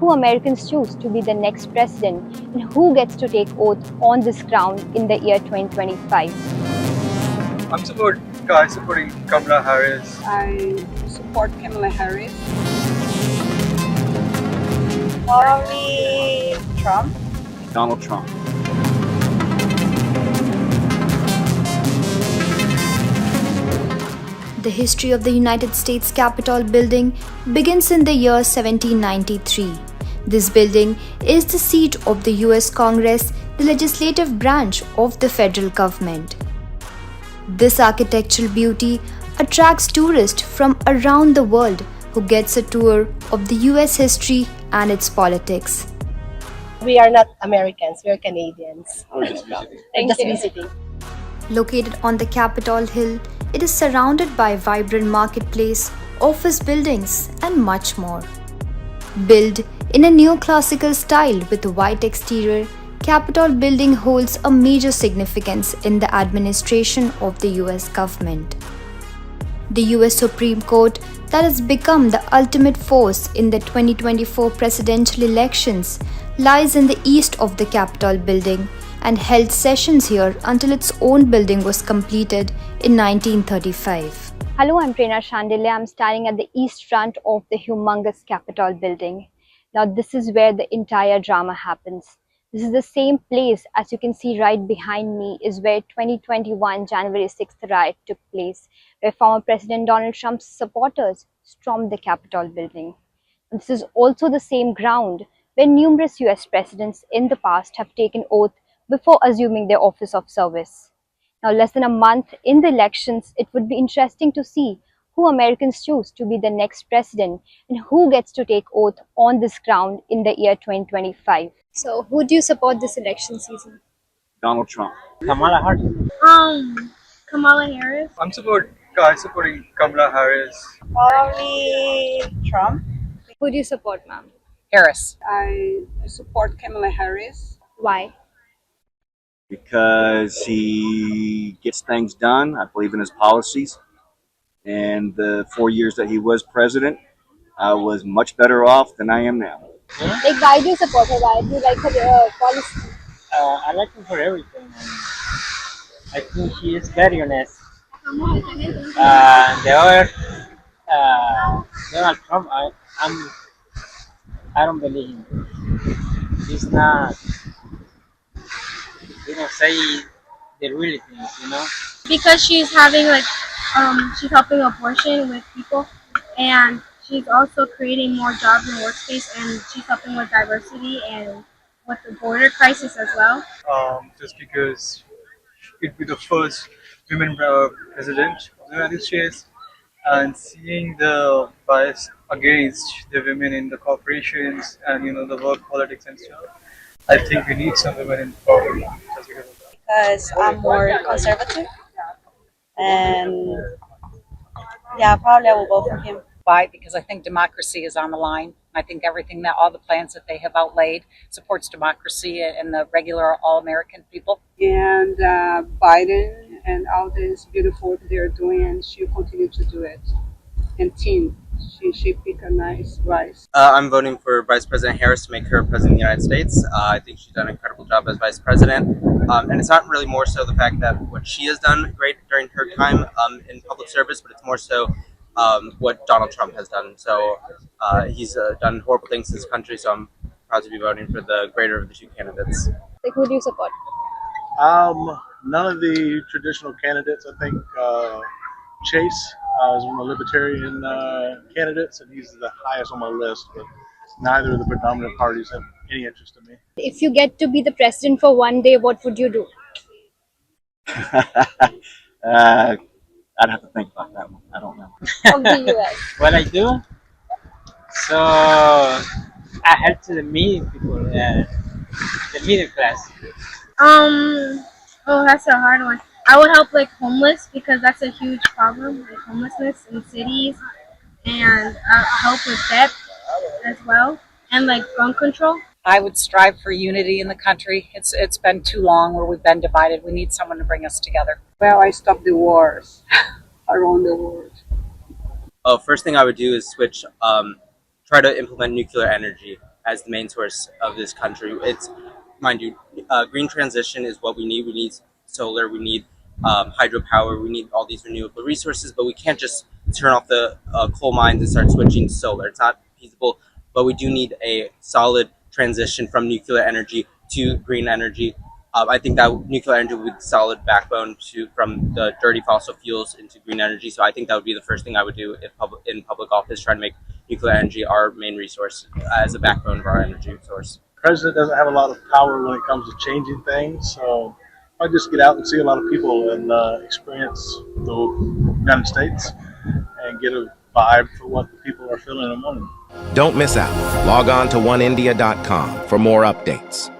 Who Americans choose to be the next president and who gets to take oath on this crown in the year 2025. I'm supporting Kamala Harris. I support Kemala Harris. Probably Trump. Donald Trump. The history of the United States Capitol building begins in the year 1793. This building is the seat of the US Congress, the legislative branch of the federal government. This architectural beauty attracts tourists from around the world who gets a tour of the US history and its politics. We are not Americans, we are Canadians. Thank you. Visiting. Located on the Capitol Hill, it is surrounded by a vibrant marketplace, office buildings, and much more. Built in a neoclassical style with a white exterior, Capitol building holds a major significance in the administration of the US government. The US Supreme Court, that has become the ultimate force in the 2024 presidential elections, lies in the east of the Capitol building and held sessions here until its own building was completed in 1935. Hello, I'm Prerna Shandilya. I'm standing at the east front of the humongous Capitol building. Now, this is where the entire drama happens. This is the same place, as you can see right behind me, is where 2021 January 6th riot took place, where former President Donald Trump's supporters stormed the Capitol building. And this is also the same ground where numerous US presidents in the past have taken oath before assuming their office of service. Now, less than a month in the elections, it would be interesting to see who Americans choose to be the next president and who gets to take oath on this ground in the year 2025. So, who do you support this election season? Donald Trump. Kamala Harris. Kamala Harris. I'm supporting Kamala Harris. Probably Trump. Who do you support, ma'am? Harris. I support Kemala Harris. Why? Because he gets things done. I believe in his policies. And the 4 years that he was president, I was much better off than I am now. Like, why do you support her? Why do you like her policy? I like him for everything. I think he is very honest. The other, Donald Trump, I don't believe him. He's not. He don't say the real things, you know. Because she's having she's helping abortion with people, and she's also creating more jobs in the workspace, and she's helping with diversity and with the border crisis as well. Just because it'd be the first women president of the United States, and seeing the bias against the women in the corporations and the work politics and stuff, I think we need some women in power just because of that. Because I'm more conservative. And yeah, probably I will vote for him. Why? Because I think democracy is on the line. I think everything that all the plans that they have outlaid supports democracy and the regular all-American people. And Biden and all this beautiful work they're doing, and she'll continue to do it. And team, she pick a nice vice. I'm voting for Vice President Harris to make her President of the United States. I think she's done an incredible job as Vice President. And it's not really more so the fact that what she has done great during her time in public service, but it's more so what Donald Trump has done. So he's done horrible things to this country, so I'm proud to be voting for the greater of the two candidates. Like, who do you support? None of the traditional candidates. I think Chase is one of the libertarian candidates, and he's the highest on my list, but neither of the predominant parties have any interest in me. If you get to be the president for one day, what would you do? I'd have to think about that one. I don't know. Of the US. What I do? So I help to the meeting people, the middle class. Oh, that's a hard one. I would help homeless, because that's a huge problem, like homelessness in cities, and help with debt as well, and gun control. I would strive for unity in the country. It's been too long where we've been divided. We need someone to bring us together. Well, I stop the wars around the world. First thing I would do is switch, try to implement nuclear energy as the main source of this country. It's, mind you, green transition is what we need. We need solar, we need hydropower, we need all these renewable resources, but we can't just turn off the coal mines and start switching to solar. It's not feasible, but we do need a solid transition from nuclear energy to green energy. I think that nuclear energy would be the solid backbone from the dirty fossil fuels into green energy. So I think that would be the first thing I would do if in public office, try to make nuclear energy our main resource as a backbone of our energy source. The president doesn't have a lot of power when it comes to changing things, so I just get out and see a lot of people and experience the United States and get a vibe for what the people are feeling and wanting. Don't miss out. Log on to oneindia.com for more updates.